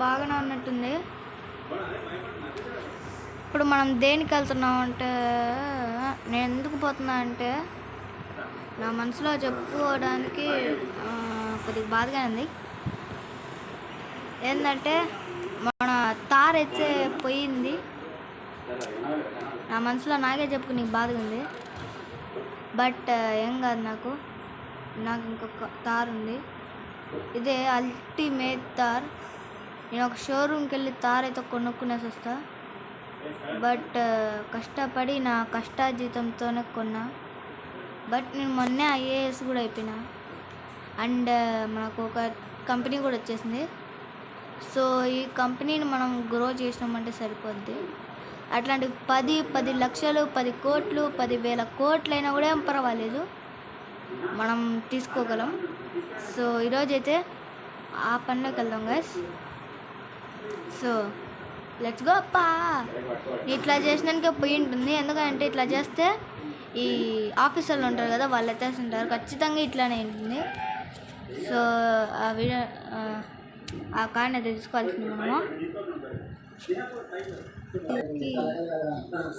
బాగానే ఉన్నట్టుంది. ఇప్పుడు మనం దేనికి వెళ్తున్నాం అంటే, నేను ఎందుకు పోతున్నా అంటే నా మనసులో చెప్పుకోవడానికి కొద్దిగా బాధగా ఉంది. ఏంటంటే మన తార్ అయితే పోయింది. నా మనసులో నాకే చెప్పుకుని బాధగా ఉంది. బట్ ఏం కాదు, నాకు ఇంకొక తార్ ఉంది. ఇదే అల్టిమేట్ తార్. నేను ఒక షోరూమ్కి వెళ్ళి తార్ అయితే కొనుక్కునేసి వస్తా. బట్ కష్టపడి నా కష్టాజీతంతోనే కొన్నా. బట్ నేను మొన్నే IAS కూడా అయిపోయినా. అండ్ మనకు ఒక కంపెనీ కూడా వచ్చేసింది. సో ఈ కంపెనీని మనం గ్రో చేసినామంటే సరిపోద్ది. అట్లాంటి 10 లక్షలు, 10 కోట్లు, 10,000 కోట్లు అయినా కూడా ఏం పర్వాలేదు, మనం తీసుకోగలం. సో ఈరోజైతే ఆ పనిలోకి వెళ్దాం గైస్. సో లెట్స్ గో అప్పా. ఇట్లా చేసినాకే పోయి ఉంటుంది. ఎందుకంటే ఇట్లా చేస్తే ఈ ఆఫీసర్లు ఉంటారు కదా, వాళ్ళు ఎత్తేస్తుంటారు. ఖచ్చితంగా ఇట్లానే ఉంటుంది. సో ఆ వీడియో ఆ కార్ని అయితే తీసుకోవాల్సింది మనము.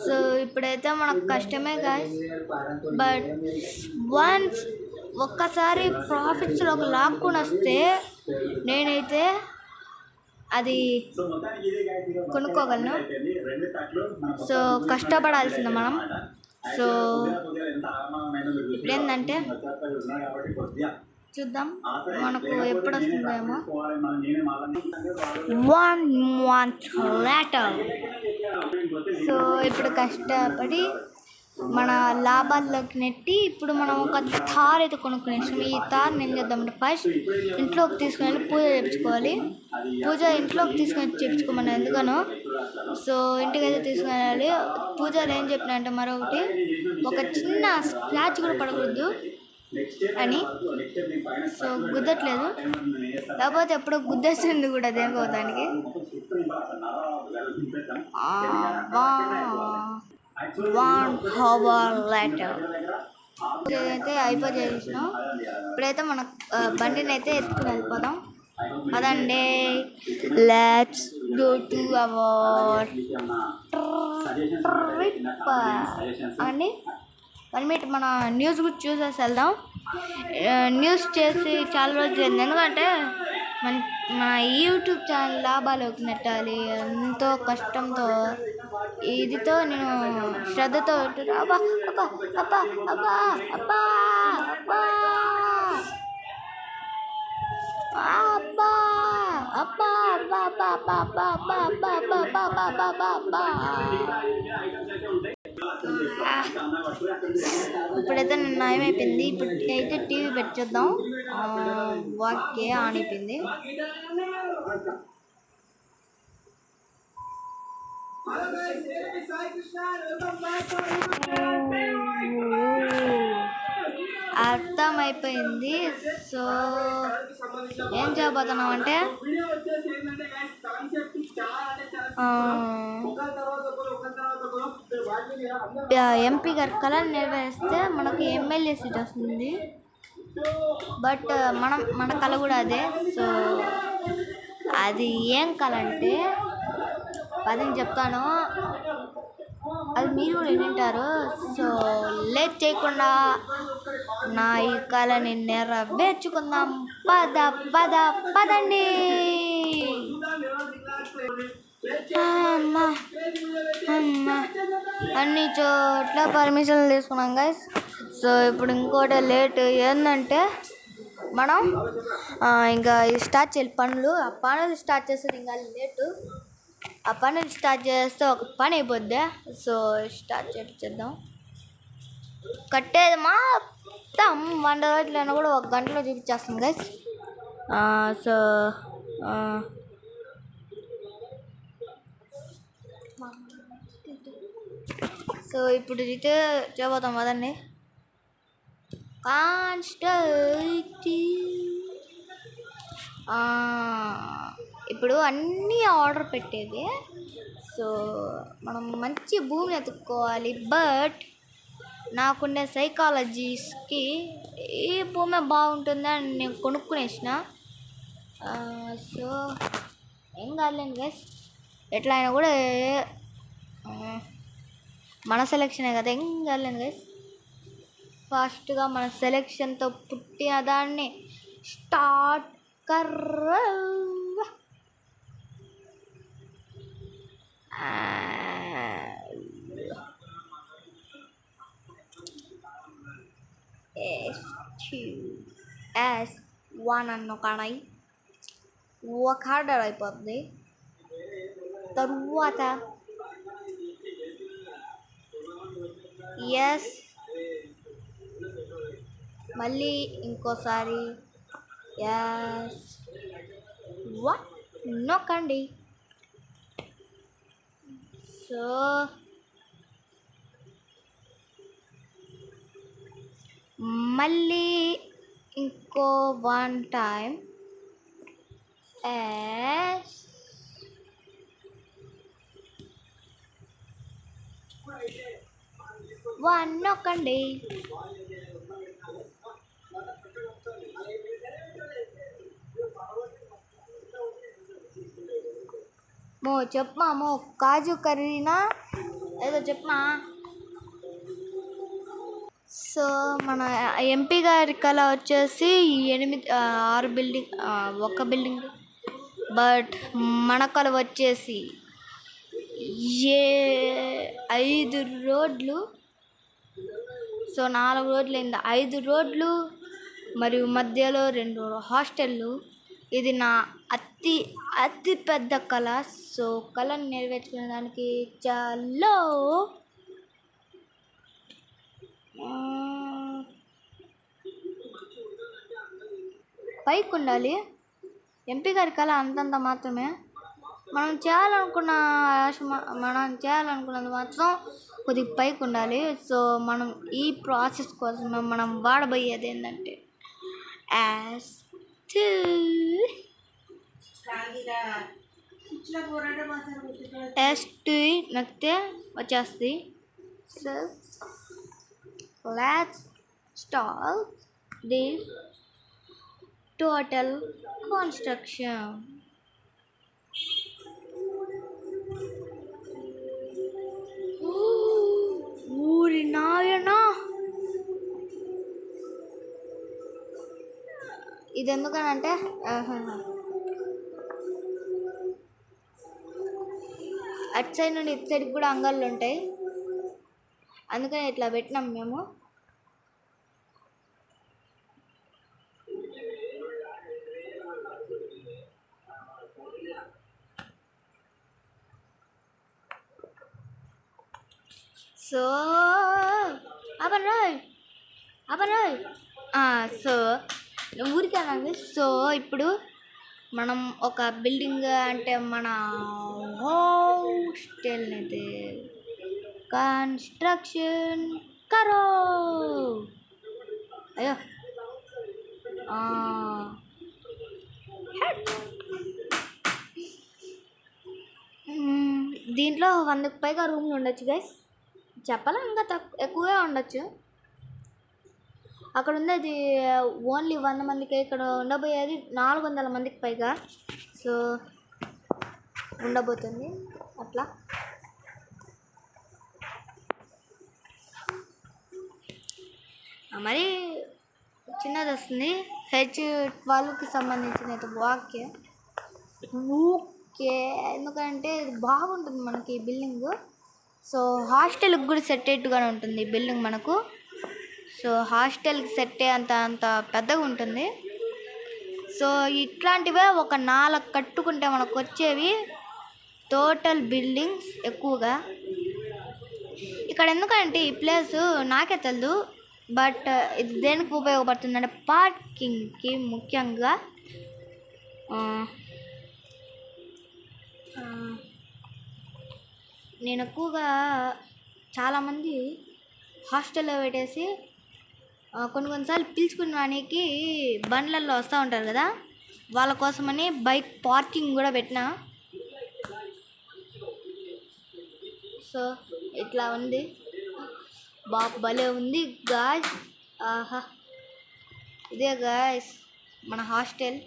సో ఇప్పుడైతే మనకు కష్టమే గాయస్. బట్ వన్స్ ఒక్కసారి ప్రాఫిట్స్లోకి లాక్కుని వస్తే నేనైతే అది కొనుక్కోగలను. సో కష్టపడాల్సింది మనం. సో ఇప్పుడేంటంటే చూద్దాం మనకు ఎప్పుడు వస్తుందేమో. 1 month later. సో ఇప్పుడు కష్టపడి మన లాభాల్లోకి నెట్టి ఇప్పుడు మనం ఒక తార్ అయితే కొనుక్కునేసాం. ఈ తార్ ఏం చేద్దామంటే ఫస్ట్ ఇంట్లోకి తీసుకుని వెళ్ళి పూజ చేయించుకోవాలి. ఇంట్లోకి తీసుకొని చేయించుకోమన్నా ఎందుకనో. సో ఇంటికి అయితే తీసుకుని వెళ్ళాలి. పూజలు ఏం చెప్పినా అంటే మరొకటి, ఒక చిన్న స్క్రాచ్ కూడా పడకూడదు అని. సో గుద్దట్లేదు, లేకపోతే ఎప్పుడో గుద్దేస్తుంది కూడా దేనికోదానికి. 1 hour later అయితే అయిపోయేసినాం. ఇప్పుడైతే మన బండిని అయితే ఎత్తుకుని వెళ్ళిపోదాం. అదండి, let's go to our trip అండి. 1 minute మన న్యూస్ కూడా చూసేసి వెళ్దాం. న్యూస్ చేసి చాలా రోజులు అయింది. ఎందుకంటే మన యూట్యూబ్ ఛానల్ లాభాలోకి నెట్టాలి. ఎంతో కష్టంతో ఇదితో నేను శ్రద్ధతో అబ్బా అబ్బా అబ్బా అబ్బా అబ్బా అబ్బా అబ్బా అబ్బా అబ్బా అబ్బా అబ్బా అబ్బా అబ్బా అబ్బా అబ్బా అబ్బా అబ్బా. ఇప్పుడైతే నయం అయిపోయింది. ఇప్పుడు అయితే టీవీ పెట్టేద్దాం. ఓకే ఆన్ అయిపోయింది. అర్థమైపోయింది. సో ఏం చేయబోతున్నాం అంటే MP గారి కళను నెరవేరిస్తే మనకు MLA సీట్ వస్తుంది. బట్ మన కళ కూడా అదే. సో అది ఏం కళ అంటే అదని చెప్తాను, అది మీరు కూడా వింటారు. సో లేట్ చేయకుండా నా ఈ కళని నెరవేర్చుకుందాం. పదండి. అన్ని చోట్ల పర్మిషన్లు తీసుకున్నాం గైస్. సో ఇప్పుడు ఇంకోటి లేట్ ఏంటంటే మనం ఇంకా స్టార్ట్ చేయాలి పనులు. ఆ పనులు స్టార్ట్ చేస్తే ఇంకా లేటు. ఆ పనులు స్టార్ట్ చేస్తే ఒక పని అయిపోద్ది. సో స్టార్ట్ చేద్దాం. కట్టేది మొత్తం 100 రోజులైనా కూడా 1 గంటలో చూపించేస్తాం గైస్. సో సో ఇప్పుడు అయితే చేయబోతాం కదండి. ఇప్పుడు అన్నీ ఆర్డర్ పెట్టేది. సో మనం మంచి భూమిని ఎత్తుక్కోవాలి. బట్ నాకుండే సైకాలజీస్కి ఈ భూమి బాగుంటుందని నేను కొనుక్కునేసిన. సో ఏం కాదులేండి గైస్, ఎట్లా అయినా కూడా మన సెలెక్షనే కదా, ఏం కాదులేండి గైస్. ఫాస్ట్గా మన సెలెక్షన్తో పుట్టిన దాన్ని స్టార్ట్ కర్ర. S1 అన్న కానీ ఒక ఆర్డర్ అయిపోతుంది. తరువాత ఎస్ మళ్ళీ ఇంకోసారి ఎస్ నొక్కండి. సో మళ్ళీ ఇంకో 1 టైం ఎస్ వన్ నొక్కండి. చెప్పమా కాజు కర్రీనా ఏదో చెప్పమా. సో మన ఎంపీ గారి కళ వచ్చేసి 6 బిల్డింగ్, ఒక బిల్డింగ్. బట్ మన కళ వచ్చేసి 5 రోడ్లు. సో 4 రోడ్లు అయింది, 5 రోడ్లు మరియు మధ్యలో 2 హాస్టళ్ళు. ఇది నా అతి పెద్ద కళ. సో కళను నెరవేర్చుకునే దానికి చాలా పైకి ఉండాలి. ఎంపీ గారి కళ అంతంత మాత్రమే. మనం చేయాలనుకున్నది మాత్రం కొద్దిగా పైకి ఉండాలి. సో మనం ఈ ప్రాసెస్ కోసం మనం వాడబోయేది ఏంటంటే S2 నొక్కితే వచ్చేస్తుంది. So let's start this total construction. ఊరి నాయనా, ఇది ఎందుకనంటే అటు సైడ్ నుండి ఇటు సైడ్కి కూడా అంగళ్ళు ఉంటాయి, అందుకని ఇట్లా పెట్టినాం మేము. సో అపరాయ్ సో ఊరికే అనండి. సో ఇప్పుడు మనం ఒక బిల్డింగ్ అంటే మన హాస్టల్ అయితే కన్స్ట్రక్షన్ కరో. అయ్యో దీంట్లో 100కి పైగా రూమ్లు ఉండొచ్చు గైస్, చెప్పాలా ఇంకా ఎక్కువే ఉండొచ్చు. అక్కడ ఉండేది ఓన్లీ 100 మందికి, ఇక్కడ ఉండబోయేది 400 మందికి పైగా. సో ఉండబోతుంది అట్లా. మరి చిన్నది వస్తుంది, H12కి సంబంధించిన వాక్యం ఓకే, ఎందుకంటే ఇది బాగుంటుంది మనకి బిల్డింగ్. సో హాస్టల్కి కూడా సెట్ అయ్యేట్టుగానే ఉంటుంది బిల్డింగ్ మనకు. సో హాస్టల్కి సెట్ అంత పెద్దగా ఉంటుంది. సో ఇట్లాంటివే ఒక 4 కట్టుకుంటే మనకు వచ్చేవి టోటల్ బిల్డింగ్స్ ఎక్కువగా. ఇక్కడ ఎందుకంటే ఈ ప్లేసు నాకే తెలియదు, బట్ ఇది దేనికి ఉపయోగపడుతుందంటే పార్కింగ్కి ముఖ్యంగా. నేను ఎక్కువగా చాలామంది హాస్టల్లో పెట్టేసి కొన్నిసార్లు పిలుచుకున్నానికి బండ్లల్లో వస్తూ ఉంటారు కదా, వాళ్ళ కోసమని బైక్ పార్కింగ్ కూడా పెట్టిన. సో ఇట్లా ఉంది, భలే ఉంది గాయ్స్. ఆహా, ఇదే గాయ్స్ మన హాస్టల్.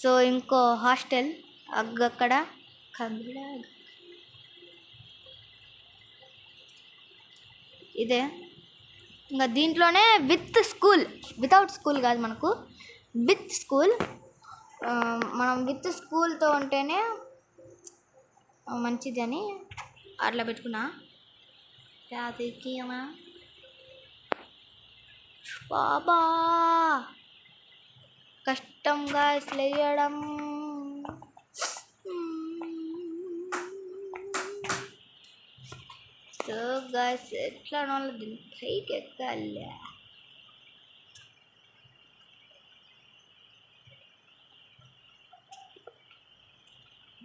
సో ఇంకో హాస్టల్ అక్కడ ఇదే ఇంకా దీంట్లోనే విత్ స్కూల్, వితౌట్ స్కూల్ కాదు మనకు, విత్ స్కూల్. మనం విత్ స్కూల్తో ఉంటేనే మంచిది అని అట్లా పెట్టుకున్నా. బాబా కష్టంగా వేయడం. సో గాయ్స్ ఎట్లా దీన్ని పైకి ఎక్కాలి.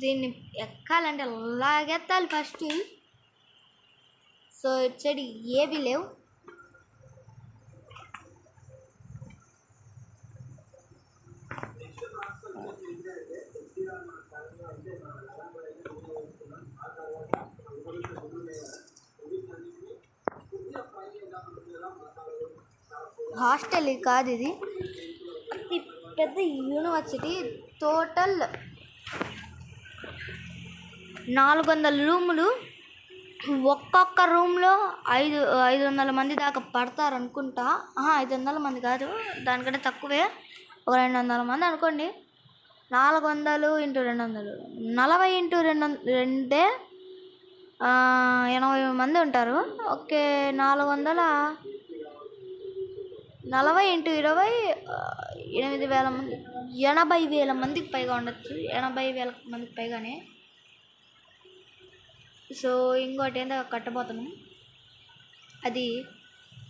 దీన్ని ఎక్కాలంటే లాగెత్తాలి ఫస్ట్. సో ఇటు సైడ్ ఏవి లేవు. హాస్టల్ ఇది కాదు, ఇది అతి పెద్ద యూనివర్సిటీ. టోటల్ 400 రూములు. ఒక్కొక్క రూమ్లో 500 మంది దాకా పడతారు అనుకుంటా. 500 మంది కాదు, దానికంటే తక్కువే, ఒక 200 మంది అనుకోండి. 400 × 200 40 × 2 80 మంది ఉంటారు. ఓకే, 440 × 20 8,000 మంది, 80,000 మందికి పైగా ఉండొచ్చు. 80,000 మందికి పైగానే. సో ఇంకోటి ఏందో కట్టబోతున్నాం, అది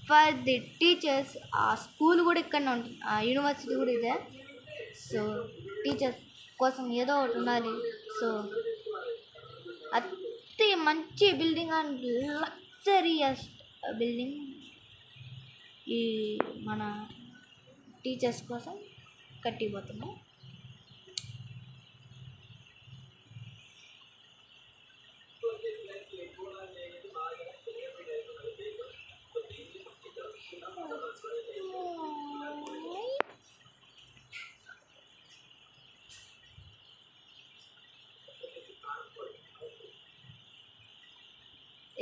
ఫర్ ది టీచర్స్. ఆ స్కూల్ కూడా ఇక్కడనే ఉంటుంది, ఆ యూనివర్సిటీ కూడా ఇదే. సో టీచర్స్ కోసం ఏదో ఒకటి ఉండాలి. సో అతి మంచి బిల్డింగ్ అండ్ లగ్జరియస్ బిల్డింగ్ ఈ మన టీచర్స్ కోసం కట్టిపోతున్నాం.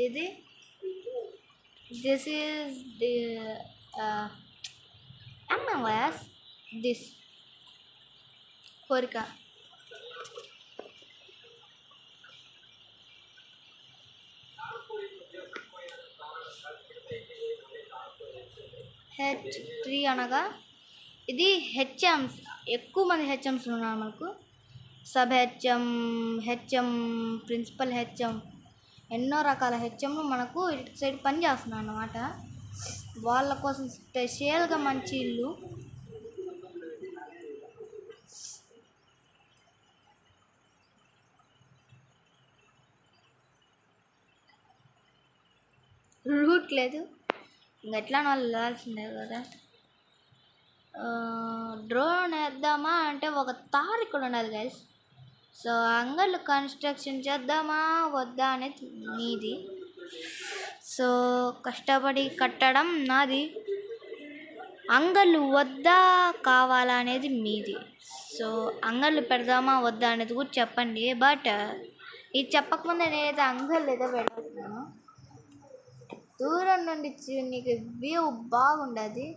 ఇది this is the MLS this కోరిక. H3 అనగా ఇది హెచ్ఎమ్స్. ఎక్కువ మంది హెచ్ఎమ్స్ ఉన్నారు మనకు. సబ్ హెచ్ఎం, ప్రిన్సిపల్ హెచ్ఎం, ఎన్నో రకాల హెచ్ఎంలు మనకు ఇటు సైడ్ పని చేస్తున్నాను అన్నమాట. వాళ్ళ కోసం స్పెషల్గా మంచి ఇల్లు. రూట్ లేదు, ఇంకెట్లా వాళ్ళు వెళ్ళాల్సిందే కదా. డ్రోన్ వేద్దామా అంటే ఒక తారు ఇక్కడ ఉండాలి గైస్. సో అంగళ్ళు కన్స్ట్రక్షన్ చేద్దామా వద్దా అనేది మీది. సో కష్టపడి కట్టడం నాది, అంగళ్ళు వద్దా కావాలా అనేది మీది. సో అంగళ్ళు పెడదామా వద్దా అనేది కూడా చెప్పండి. బట్ ఇది చెప్పకముందే నేనైతే అంగళ్ళు ఏదో పెడుతున్నాను. దూరం నుండి నీకు వ్యూ బాగుండదు.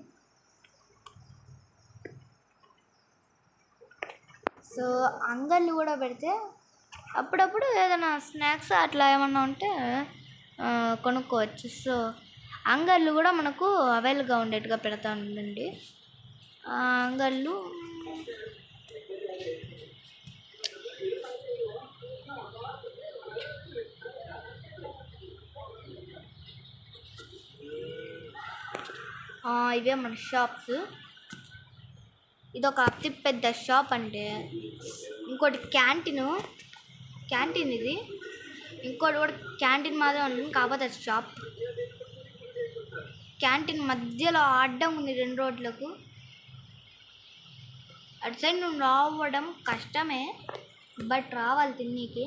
సో అంగళ్ళు కూడా పెడితే అప్పుడప్పుడు ఏదైనా స్నాక్స్ అట్లా ఏమన్నా ఉంటే కొనుక్కోవచ్చు. సో అంగళ్ళు కూడా మనకు అవైలబుల్గా ఉండేట్టుగా పెడతా ఉండండి. అంగళ్ళు ఇవే మన షాప్స్. ఇదొక అతి పెద్ద షాప్. అంటే ఇంకోటి క్యాంటీన్ ఇది. ఇంకోటి కూడా క్యాంటీన్ మాత్రం ఉంటుంది, కాకపోతే షాప్. క్యాంటీన్ మధ్యలో అడ్డం ఉంది 2 రోడ్లకు. అటు సైడ్ నువ్వు రావడం కష్టమే, బట్ రావాలి తిన్నీకి.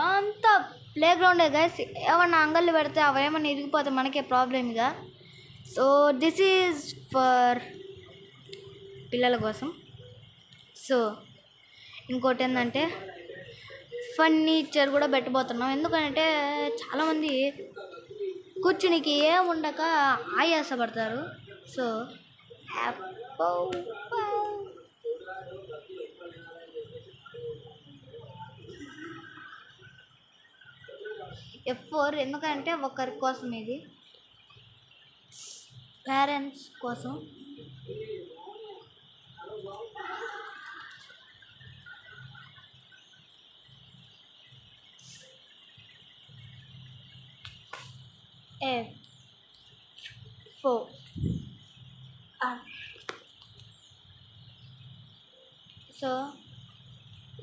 అంతా ప్లే గ్రౌండే గైస్. ఏమన్నా అంగళ్ళు పెడితే అవేమన్నా ఇరిగిపోతే మనకే ప్రాబ్లమ్గా. సో దిస్ ఈజ్ ఫర్ పిల్లల కోసం. సో ఇంకోటి ఏంటంటే ఫర్నిచర్ కూడా పెట్టబోతున్నాం. ఎందుకంటే చాలామంది కూర్చునికి ఏం ఉండక ఆయాసపడతారు. సో F4 ఎందుకంటే ఒకరి కోసం, ఇది పేరెంట్స్ కోసం. F4 సో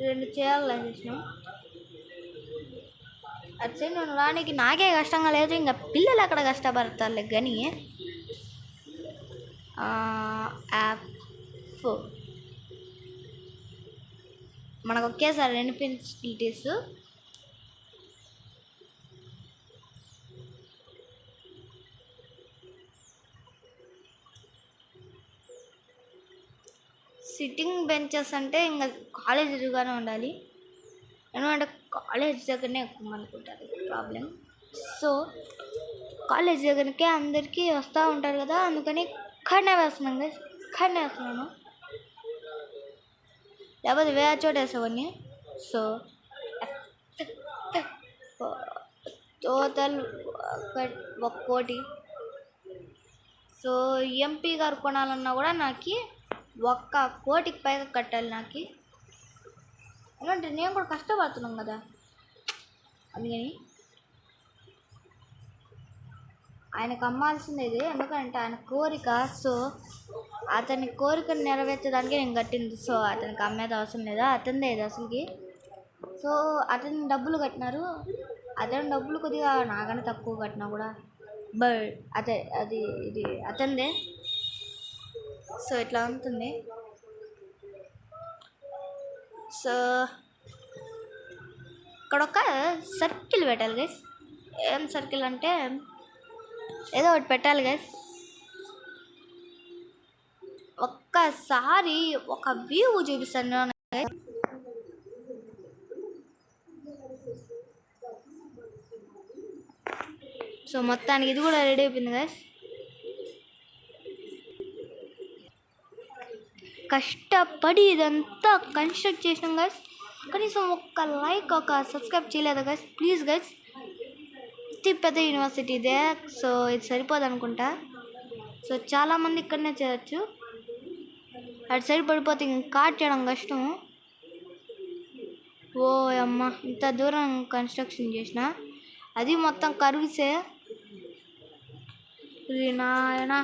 రెండు చేయాలని చేసినాం. అట్సే నేను రానికి నాకే కష్టంగా లేదు, ఇంకా పిల్లలు అక్కడ కష్టపడతారులే కానీ. యాప్ మనకు ఒకేసారి 2 ఫెసిలిటీస్. సిట్టింగ్ బెంచెస్ అంటే ఇంకా కాలేజ్ ఎదురుగానే ఉండాలి, ఎందుకంటే కాలేజ్ దగ్గరనే ఎక్కువ అనుకుంటారు ప్రాబ్లం. సో కాలేజ్ దగ్గరకే అందరికీ వస్తూ ఉంటారు కదా, అందుకని ఇక్కడనే వేస్తున్నాం కదా, ఇక్కడనే వేస్తున్నాను, లేకపోతే వేరే చోట వేసేవాడిని. సో టోటల్ 1 కోటి. సో ఎంపీ గారు కొనాలన్నా కూడా నాకు 1 కోటికి పైగా కట్టాలి. నాకు ఎందుకంటే నేను కూడా కష్టపడుతున్నాం కదా, అందుకని ఆయనకు అమ్మాల్సిందే ఇది, ఎందుకంటే ఆయన కోరిక. సో అతని కోరికను నెరవేర్చడానికి నేను కట్టింది. సో అతనికి అమ్మేది అవసరం లేదా, అతనిదే ఇది అసలుకి. సో అతని డబ్బులు కట్టినారు, అతని డబ్బులు కొద్దిగా నాకన్నా తక్కువ కట్టినా కూడా బట్ ఇది అతనిదే. సో ఇట్లా ఉంటుంది. సో ఇక్కడ ఒక సర్కిల్ పెట్టాలి గైస్. ఏం సర్కిల్ అంటే ఏదో ఒకటి పెట్టాలి గైస్. ఒక్కసారి ఒక వ్యూ చూపిస్తాను. సో మొత్తానికి ఇది కూడా రెడీ అయిపోయింది గైస్. కష్టపడి ఇదంతా కన్స్ట్రక్ట్ చేసినాం గైస్. కనీసం 1 లైక్ 1 సబ్స్క్రైబ్ చేయలేదు గైస్, ప్లీజ్ గైస్. ఇది పెద్ద యూనివర్సిటీ ఇదే, సో ఇది సరిపోదు అనుకుంటా. సో చాలామంది ఇక్కడనే చేయొచ్చు, అటు సైడ్ పడిపోతే ఇంక కాట్ చేయడం కష్టము. ఓ అమ్మ, ఇంత దూరం కన్స్ట్రక్షన్ చేసిన, అది మొత్తం కర్వ్సే నాయనా.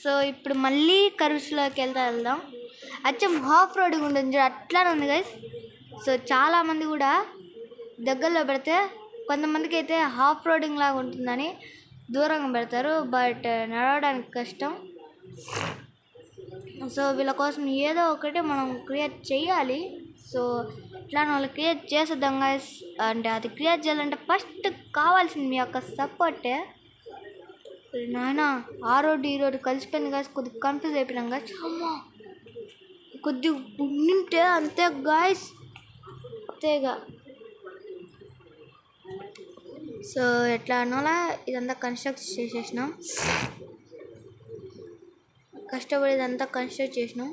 సో ఇప్పుడు మళ్ళీ కర్వ్స్లోకి వెళ్దాం. అచ్చం హాఫ్ రోడ్ ఉంటుంది అట్లానే ఉంది గైస్. సో చాలామంది కూడా దగ్గరలో పెడితే, కొంతమందికి అయితే హాఫ్ రోడింగ్ లాగా ఉంటుందని దూరంగా పెడతారు, బట్ నడవడానికి కష్టం. సో వీళ్ళ కోసం ఏదో ఒకటి మనం క్రియేట్ చేయాలి. సో ఇట్లా వాళ్ళు క్రియేట్ చేసేద్దాం గైస్. అంటే అది క్రియేట్ చేయాలంటే ఫస్ట్ కావాల్సింది మీ యొక్క సపోర్టే. నాయన ఆ రోడ్డు ఈ రోడ్డు కలిసిపోయింది గాయస్, కొద్దిగా కన్ఫ్యూజ్ అయిపోయినాం గాయస్. కొద్దిగా ఉంటే అంతే గాయస్, అంతేగా. సో ఎట్లా అనాలా, ఇదంతా కన్స్ట్రక్ట్ చేసేసినాం, కష్టపడి ఇదంతా కన్స్ట్రక్ట్ చేసినాం.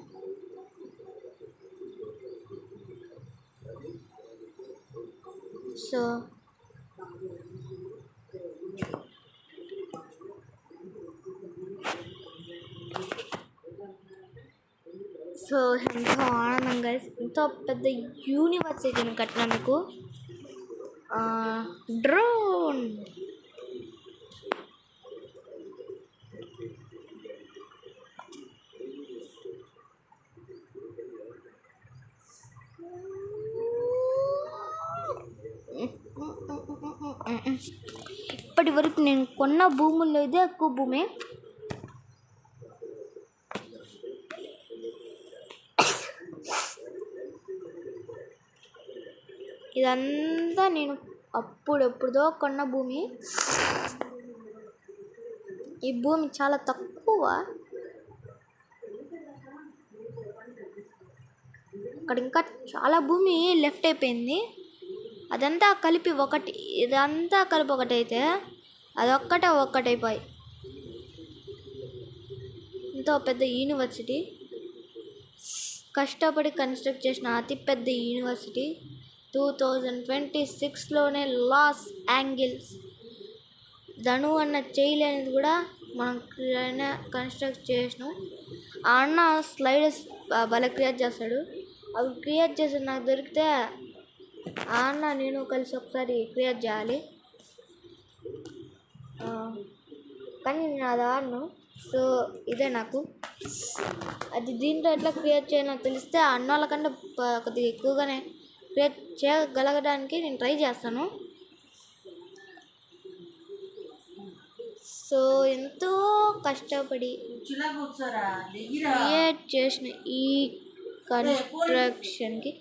సో ఎంతో ఆనందం గైస్, ఎంతో పెద్ద యూనివర్సిటీని కట్టినందుకు. డ్రోన్ ఇప్పటి వరకు నేను కొన్న భూముల్లో ఇదే ఎక్కువ భూమి. ఇదంతా నేను అప్పుడెప్పుడుదో కొన్న భూమి. ఈ భూమి చాలా తక్కువ. అక్కడ ఇంకా చాలా భూమి లెఫ్ట్ అయిపోయింది. అదంతా కలిపి ఒకటి, ఇదంతా కలిపి ఒకటైతే ఒక్కటైపోయి ఎంతో పెద్ద యూనివర్సిటీ, కష్టపడి కన్స్ట్రక్ట్ చేసిన అతిపెద్ద యూనివర్సిటీ 2026లోనే లాస్ ఏంజెల్స్. ధను అన్న చేయలేనిది కూడా మనం కన్స్ట్రక్ట్ చేసినాం. ఆ అన్న స్లైడర్స్ భలే క్రియేట్ చేస్తాడు. అవి క్రియేట్ చేసి నాకు దొరికితే ఆ అన్న నేను కలిసి ఒకసారి క్రియేట్ చేయాలి. కానీ నేను అది ఆడను. సో ఇదే నాకు అది దీంట్లో ఎట్లా క్రియేట్ చేయాలో తెలిస్తే అన్న వాళ్ళకంటే కొద్దిగా ఎక్కువగానే క్రియేట్ చేయగలగడానికి నేను ట్రై చేస్తాను. సో ఎంతో కష్టపడి క్రియేట్ చేసిన ఈ కన్స్ట్రక్షన్కి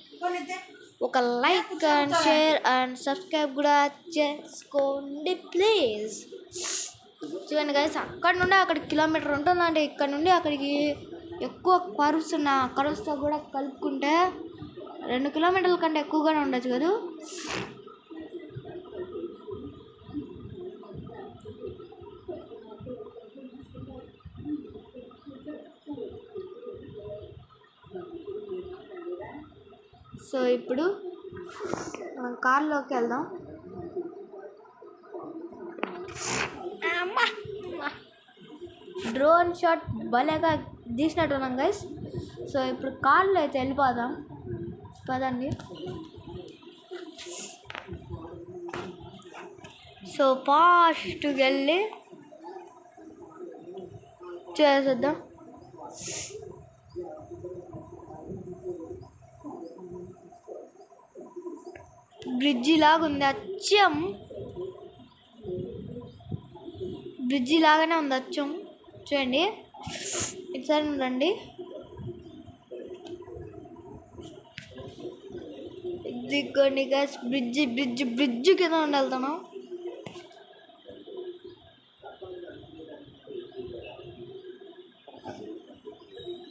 ఒక like and share and subscribe కూడా చేసుకోండి ప్లీజ్. చూడండి గైస్, అక్కడ నుండి అక్కడికి కిలోమీటర్ ఉంటుందంటే ఇక్కడ నుండి అక్కడికి ఎక్కువ కర్వ్స్తో కూడా కలుపుకుంటే 2 కిలోమీటర్ల కంటే ఎక్కువగానే ఉండొచ్చు కదా. సో ఇప్పుడు మనం కార్లోకి వెళ్దాం. డ్రోన్ షాట్ భలేగా తీసినట్టున్నాం గైస్. సో ఇప్పుడు కార్లో అయితే వెళ్ళిపోదాం పదండి. సో ఫాస్ట్గా వెళ్ళి చేసేద్దాం. బ్రిడ్జి లాగా ఉంది, అచ్చం బ్రిడ్జి లాగానే ఉంది అచ్చం. చూడండి ఇటు సైడ్ రండి. ఇదిగోండి గైస్ బ్రిడ్జి కింద ఉండి వెళ్తాను.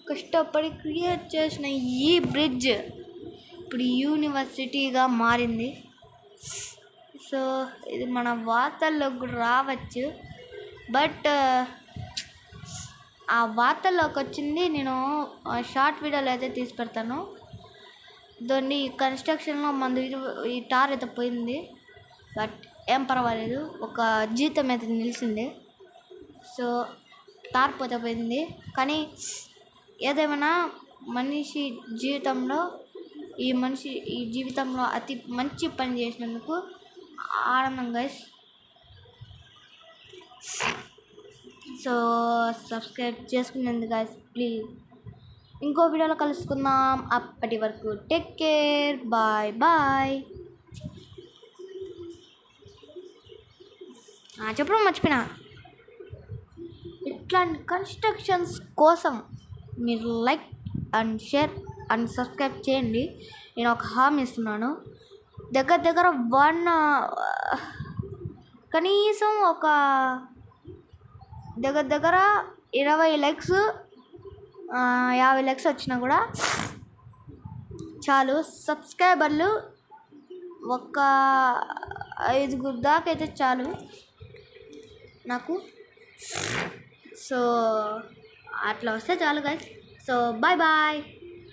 కష్టపడి క్రియేట్ చేసిన ఈ బ్రిడ్జ్ ఇప్పుడు యూనివర్సిటీగా మారింది. సో ఇది మన వార్తల్లోకి కూడా రావచ్చు. బట్ ఆ వార్తల్లోకి వచ్చింది నేను షార్ట్ వీడియోలో అయితే తీసి పెడతాను. దాన్ని కన్స్ట్రక్షన్లో మన ఈ టార్ అయితే పోయింది. బట్ ఏం పర్వాలేదు, ఒక జీవితం అయితే నిలిచింది. సో టార్ పోతే పోయింది, కానీ ఏదేమైనా మనిషి జీవితంలో ఈ జీవితంలో అతి మంచి పని చేసినందుకు ఆనందం గైస్. సో సబ్స్క్రైబ్ చేసుకునేందుకు గైస్ ప్లీజ్. ఇంకో వీడియోలో కలుసుకుందాం. అప్పటి వరకు టేక్ కేర్, బాయ్ బాయ్. చెప్పడం మర్చిపోయినా, ఇట్లాంటి కన్స్ట్రక్షన్స్ కోసం మీరు like and share and subscribe చేయండి. నేను ఒక హామీ ఇస్తున్నాను. దగ్గర కనీసం ఒక దగ్గర 20 లైక్స్ 50 లైక్స్ వచ్చినా కూడా చాలు. సబ్స్క్రైబర్లు ఒక 5 దాకా అయితే చాలు నాకు. సో అట్లా వస్తే చాలు గైస్. So bye bye.